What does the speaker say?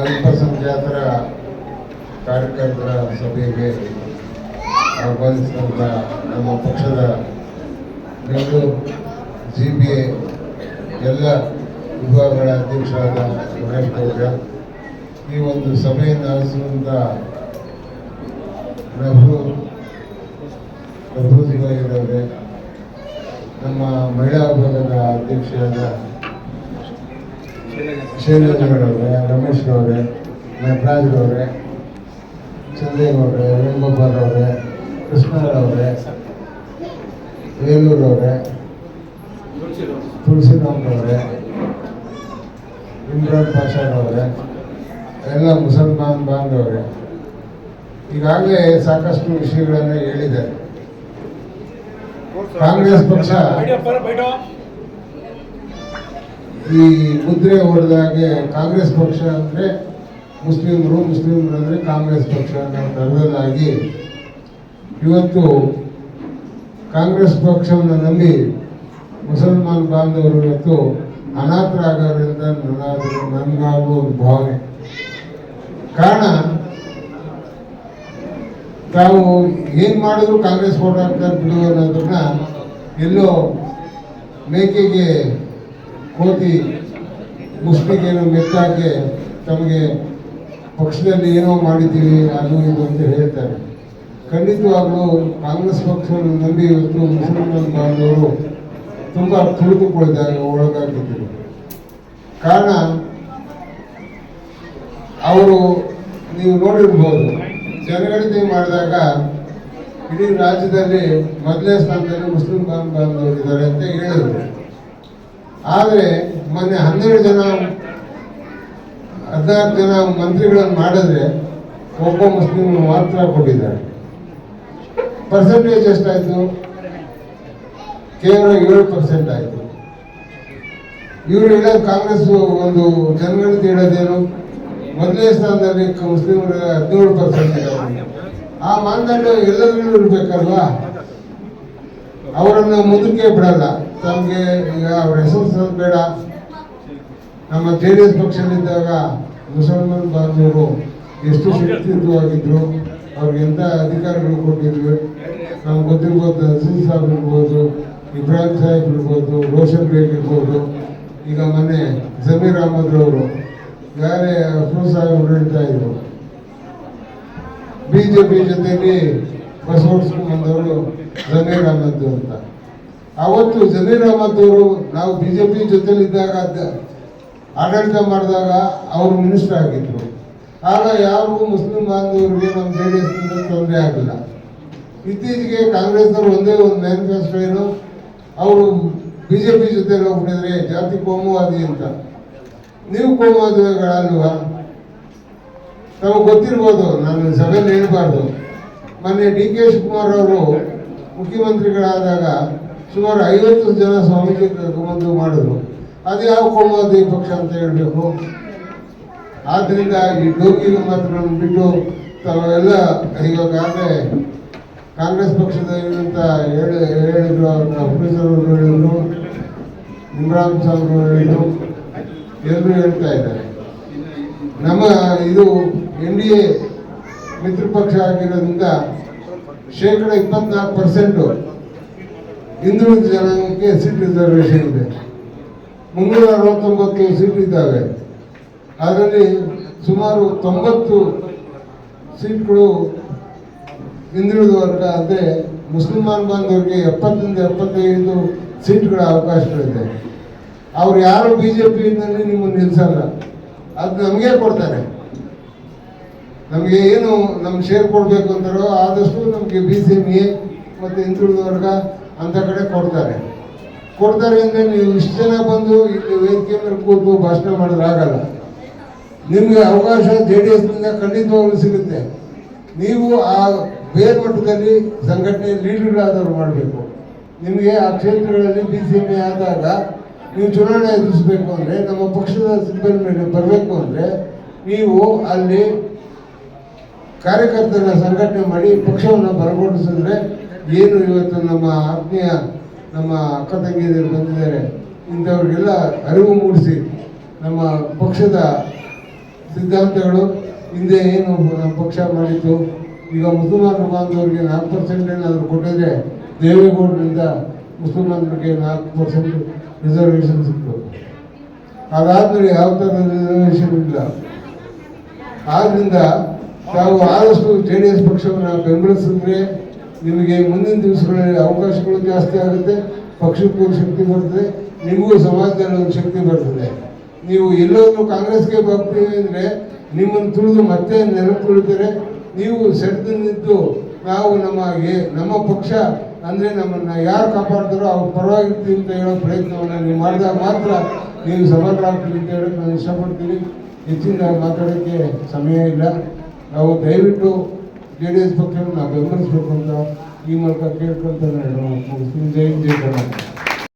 ಅಲ್ಪಸಂಖ್ಯಾತರ ಕಾರ್ಯಕರ್ತರ ಸಭೆಗೆ ಆಹ್ವಾನಿಸಿದಂಥ ನಮ್ಮ ಪಕ್ಷದ ಬೆಂಗಳೂರು GBA ಎಲ್ಲ ವಿಭಾಗಗಳ ಅಧ್ಯಕ್ಷರಾದ ಗಣೇಶ್ ಗೌಡ್ರ, ಈ ಒಂದು ಸಭೆಯನ್ನು ನಡೆಸುವಂಥ ಪ್ರಭುಜಿಯವರೇ, ನಮ್ಮ ಮಹಿಳಾ ವಿಭಾಗದ ಅಧ್ಯಕ್ಷರಾದ ಶೈಲಜರವರೇ, ರಮೇಶ್ ಅವರೇ, ನಟರಾಜ್ರವರೇ, ಚಂದೇಗೌಡ್ರೆ, ವೇಣುಗೋಪಾಲ್ ಅವರೇ, ಕೃಷ್ಣರವರೇ, ವೇಲೂರವರೇ, ತುಳಸಿರಾಮ್ರವರೇ, ಇಮ್ರಾನ್ ಪಾಷಾರವರೇ, ಎಲ್ಲ ಮುಸಲ್ಮಾನ್ ಬಾಂಧವರೇ, ಈಗಾಗಲೇ ಸಾಕಷ್ಟು ವಿಷಯಗಳನ್ನು ಹೇಳಿದ್ದಾರೆ. ಕಾಂಗ್ರೆಸ್ ಪಕ್ಷ ಈ ಮುದ್ರೆ ಹೊಡೆದಾಗೆ ಕಾಂಗ್ರೆಸ್ ಪಕ್ಷ ಅಂದರೆ ಮುಸ್ಲಿಮರು ಅಂದರೆ ಕಾಂಗ್ರೆಸ್ ಪಕ್ಷ ಅನ್ನೋ ಅರ್ಥದಲ್ಲಾಗಿ ಇವತ್ತು ಕಾಂಗ್ರೆಸ್ ಪಕ್ಷವನ್ನು ನಂಬಿ ಮುಸಲ್ಮಾನ್ ಬಾಂಧವರು ಇವತ್ತು ಅನಾಥರಾಗೋದ್ರಿಂದ ನನಗಾಗುವ ಒಂದು ಭಾವನೆ. ಕಾರಣ, ತಾವು ಏನು ಮಾಡಿದ್ರು ಕಾಂಗ್ರೆಸ್ ಓಟ್ ಹಾಕ್ತಾರೆ ಬಿಡು ಅನ್ನೋದನ್ನ ಎಲ್ಲೋ ಮೇಕೆಗೆ ಕೋತಿ ಮುಸ್ಲಿಗೇನೋ ಮೆಚ್ಚಾಕೆ ತಮಗೆ ಪಕ್ಷದಲ್ಲಿ ಏನೋ ಮಾಡಿದ್ದೀವಿ ಅದು ಇದು ಅಂತ ಹೇಳ್ತಾರೆ. ಖಂಡಿತವಾಗ್ಲೂ ಕಾಂಗ್ರೆಸ್ ಪಕ್ಷವನ್ನು ನಂಬಿ ಇವತ್ತು ಮುಸಲ್ಮಾನ್ ಬಾಂಧವರು ತುಂಬ ಒಳಗಾಗಿದ್ದರು. ಕಾರಣ, ಅವರು ನೀವು ನೋಡಿರ್ಬೋದು, ಜನಗಣತಿ ಮಾಡಿದಾಗ ಇಡೀ ರಾಜ್ಯದಲ್ಲಿ ಮೊದಲನೇ ಸ್ಥಾನದಲ್ಲಿ ಮುಸ್ಲಿಂ ಬಾಂಧವರಿದ್ದಾರೆ ಅಂತ ಹೇಳಿದರು. ಆದರೆ ಮೊನ್ನೆ 14 ಜನ ಮಂತ್ರಿಗಳನ್ನು ಮಾಡಿದ್ರೆ ಒಬ್ಬ ಮುಸ್ಲಿಂ ಮಾತ್ರ ಕೊಟ್ಟಿದ್ದಾರೆ. ಪರ್ಸೆಂಟೇಜ್ ಎಷ್ಟಾಯಿತು? ಕೇವಲ 7% ಆಯಿತು. ಇವರು ಹೇಳೋದು, ಕಾಂಗ್ರೆಸ್ ಒಂದು ಜನಗಣತಿ ಹೇಳೋದೇನು, ಮೊದಲನೇ ಸ್ಥಾನದಲ್ಲಿ ಮುಸ್ಲಿಮರ 17% ಇದ್ದಾರೆ. ಆ ಮಾನದಂಡ ಎಲ್ಲರಿಗೂ ಇರಬೇಕಲ್ವಾ? ಅವರನ್ನು ಮುಂದಕ್ಕೆ ಬಿಡಲ್ಲ. ತಮಗೆ ಈಗ ಅವ್ರ ಹೆಸರು ಬೇಡ. ನಮ್ಮ JDS ಪಕ್ಷದಲ್ಲಿದ್ದಾಗ ಮುಸಲ್ಮಾನ್ ಬಾಂಧವರು ಎಷ್ಟು ಶಕ್ತಿಯುತವಾಗಿದ್ರು, ಅವ್ರಿಗೆ ಎಂಥ ಅಧಿಕಾರಗಳು ಕೊಟ್ಟಿದ್ರು. ನಮ್ಗೆ ಗೊತ್ತಿರ್ಬೋದು, ಅಜೀಜ್ ಸಾಹೇಬ್ ಇರ್ಬೋದು, ಇಬ್ರಾಹಿಂ ಸಾಹೇಬ್ ಇರ್ಬೋದು, ರೋಷನ್ ಬೇಗ್ ಇರ್ಬೋದು. ಈಗ ಮೊನ್ನೆ ಜಮೀರ್ ಅಹಮದ್ ಅವರು ಯಾರೇ ಅಫ್ರೋಜ್ ಸಾಹೇಬ್ ಹೇಳ್ತಾ ಇದ್ರು, BJP ಜೊತೆಗೆ ಬಸ್ ಓಡಿಸ್ಕೊಂಡ್ಬಂದವರು ಜಮೀರ್ ಅಹಮದ್ ಅಂತ. ಅವತ್ತು ಜಮೀರ್ ಅಹಮದ್ ಅವರು ನಾವು BJP ಜೊತೆಲಿದ್ದಾಗ ಆಡಳಿತ ಮಾಡಿದಾಗ ಅವರು ಮಿನಿಸ್ಟರ್ ಆಗಿದ್ರು. ಆಗ ಯಾರಿಗೂ ಮುಸ್ಲಿಂ ಬಾಂಧವರಿಗೆ ನಮ್ಮ JDS ತೊಂದರೆ ಆಗಲಿಲ್ಲ. ಇತ್ತೀಚೆಗೆ ಕಾಂಗ್ರೆಸ್ನವರು ಒಂದೇ ಒಂದು ಮ್ಯಾನಿಫೆಸ್ಟೋ ಏನು, ಅವರು BJP ಜೊತೆ ಹೋಗ್ಬಿಟ್ಟಿದ್ರೆ ಜಾತಿ ಕೋಮುವಾದಿ ಅಂತ. ನೀವು ಕೋಮುವಾದಿಗಳಲ್ವಾ? ನಮಗೆ ಗೊತ್ತಿರ್ಬೋದು, ನಾನು ಸಭೆಯಲ್ಲಿ ಹೇಳ್ಬಾರ್ದು. ಮೊನ್ನೆ DK ಶಿವಕುಮಾರ್ ಅವರು ಮುಖ್ಯಮಂತ್ರಿಗಳಾದಾಗ ಸುಮಾರು 50 ಜನ ಸ್ವಾಮೀಜಿ ಕರ್ಕೊಂಡ್ಬಂದು ಮಾಡಿದ್ರು. ಅದು ಯಾವ ಕೋಮುವಾದಿ ಪಕ್ಷ ಅಂತ ಹೇಳಬೇಕು? ಆದ್ದರಿಂದ ಈ ಡೋಕಿ ಮಾತ್ರ ಬಿಟ್ಟು ತಾವೆಲ್ಲ ಇವಾಗಲೇ ಕಾಂಗ್ರೆಸ್ ಪಕ್ಷದ ಏನಂತ ಹೇಳಿದ್ರು, ಅವ್ರ ಅಫ್ರೀಸರ್ ಅವರು ಹೇಳಿದ್ರು, ಇಮ್ರಾನ್ ಸಾಹೇಬ್ ಹೇಳಿದ್ರು, ಎಲ್ಲರೂ ಹೇಳ್ತಾ ಇದ್ದಾರೆ. ನಮ್ಮ ಇದು NDA ಮಿತ್ರ ಪಕ್ಷ ಆಗಿರೋದ್ರಿಂದ 24% ಹಿಂದುಳಿದ ಜನಾಂಗಕ್ಕೆ ಸೀಟ್ ರಿಸರ್ವೇಷನ್ ಇದೆ. 369 ಸೀಟ್ ಇದ್ದಾವೆ. ಅದರಲ್ಲಿ ಸುಮಾರು 90 ಸೀಟ್ಗಳು ಹಿಂದುಳಿದ ವರ್ಗ, ಅಂದರೆ ಮುಸಲ್ಮಾನ್ ಬಾಂಧವರಿಗೆ 70-75 ಸೀಟ್ಗಳ ಅವಕಾಶಗಳಿದೆ. ಅವ್ರು ಯಾರು BJPನಲ್ಲಿ ನಿಮ್ಮನ್ನು ನಿಲ್ಲಿಸಲ್ಲ, ಅದು ನಮಗೆ ಕೊಡ್ತಾರೆ. ನಮಗೆ ಏನು ನಮ್ಮ ಶೇರ್ ಕೊಡಬೇಕು ಅಂತಾರೋ ಆದಷ್ಟು ನಮಗೆ BCMA ಮತ್ತು ಹಿಂದುಳಿದ ವರ್ಗ ಅಂತ ಕಡೆ ಕೊಡ್ತಾರೆ ಅಂದರೆ ನೀವು ಇಷ್ಟು ಜನ ಬಂದು ಇಲ್ಲಿ ವೇದಿಕೆ ಮೇಲೆ ಕೂತು ಭಾಷಣ ಮಾಡೋದಾಗಲ್ಲ. ನಿಮಗೆ ಅವಕಾಶ JDSನಿಂದ ಖಂಡಿತವಾಗ್ಲೂ ಸಿಗುತ್ತೆ. ನೀವು ಆ ಬೇರ್ಮಟ್ಟದಲ್ಲಿ ಸಂಘಟನೆ ಲೀಡರ್ಗಳಾದವ್ರು ಮಾಡಬೇಕು. ನಿಮಗೆ ಆ ಕ್ಷೇತ್ರಗಳಲ್ಲಿ BCMA ಆದಾಗ ನೀವು ಚುನಾವಣೆ ಎದುರಿಸಬೇಕು ಅಂದರೆ, ನಮ್ಮ ಪಕ್ಷದ ಸಿಬ್ಬಂದಿ ಮೇಲೆ ಬರಬೇಕು ಅಂದರೆ ನೀವು ಅಲ್ಲಿ ಕಾರ್ಯಕರ್ತರ ಸಂಘಟನೆ ಮಾಡಿ ಪಕ್ಷವನ್ನು ಬಲಗೊಳಿಸಿದ್ರೆ ಏನು ಇವತ್ತು ನಮ್ಮ ಆತ್ಮೀಯ ನಮ್ಮ ಅಕ್ಕ ತಂಗಿಯರು ಬಂದಿದ್ದಾರೆ, ಇಂಥವ್ರಿಗೆಲ್ಲ ಅರಿವು ಮೂಡಿಸಿ ನಮ್ಮ ಪಕ್ಷದ ಸಿದ್ಧಾಂತಗಳು ಹಿಂದೆ ಏನು ನಮ್ಮ ಪಕ್ಷ ಮಾಡಿತ್ತು. ಈಗ ಮುಸಲ್ಮಾನ ಬಾಂಧವರಿಗೆ 4% ಏನಾದರೂ ಕೊಟ್ಟಿದ್ರೆ ದೇವೇಗೌಡರಿಂದ ಮುಸಲ್ಮಾನರಿಗೆ 4% ರಿಸರ್ವೇಷನ್ ಸಿಕ್ತು. ಅದಾದ್ಮೇಲೆ ಯಾವ ಥರದ ರಿಸರ್ವೇಷನ್ ಇಲ್ಲ. ಆದ್ರಿಂದ ತಾವು ಆದಷ್ಟು JDS ಪಕ್ಷವನ್ನು ಬೆಂಬಲಿಸಿದ್ರೆ ನಿಮಗೆ ಮುಂದಿನ ದಿವಸಗಳಲ್ಲಿ ಅವಕಾಶಗಳು ಜಾಸ್ತಿ ಆಗುತ್ತೆ, ಪಕ್ಷಕ್ಕೂ ಶಕ್ತಿ ಬರ್ತದೆ, ನಿಮಗೂ ಸಮಾಜದಲ್ಲಿ ಒಂದು ಶಕ್ತಿ ಬರ್ತದೆ. ನೀವು ಎಲ್ಲೋದ್ರೂ ಕಾಂಗ್ರೆಸ್ಗೆ ಬರ್ತೀವಿ ಅಂದರೆ ನಿಮ್ಮನ್ನು ತುಳಿದು ಮತ್ತೆ ನೆನಪು ತುಳಿತಾರೆ. ನೀವು ಸೆಡ್ದು ನಾವು ನಮ್ಮ ಪಕ್ಷ ಅಂದರೆ ನಮ್ಮನ್ನು ಯಾರು ಕಾಪಾಡ್ತಾರೋ ಅವ್ರ ಪರವಾಗಿರ್ತೀವಿ ಅಂತ ಹೇಳೋ ಪ್ರಯತ್ನವನ್ನು ನೀವು ಮಾಡಿದಾಗ ಮಾತ್ರ ನೀವು ಸಫಲರಾಗ್ತೀವಿ ಅಂತ ಹೇಳೋಕ್ಕೆ ನಾನು ಇಷ್ಟಪಡ್ತೀನಿ. ಹೆಚ್ಚಿನ ಮಾತಾಡೋಕ್ಕೆ ಸಮಯ ಇಲ್ಲ. ನಾವು ದಯವಿಟ್ಟು JDS ಪಕ್ಷವನ್ನು ನಾವು ಬೆಂಬಲಿಸಬೇಕು ಅಂತ ಈ ಮೂಲಕ ಕೇಳ್ಕೊಳ್ತಾನೆ ಮುಗಿಸ್ತೀನಿ. ಜೈ ಕರ್ನಾಟಕ.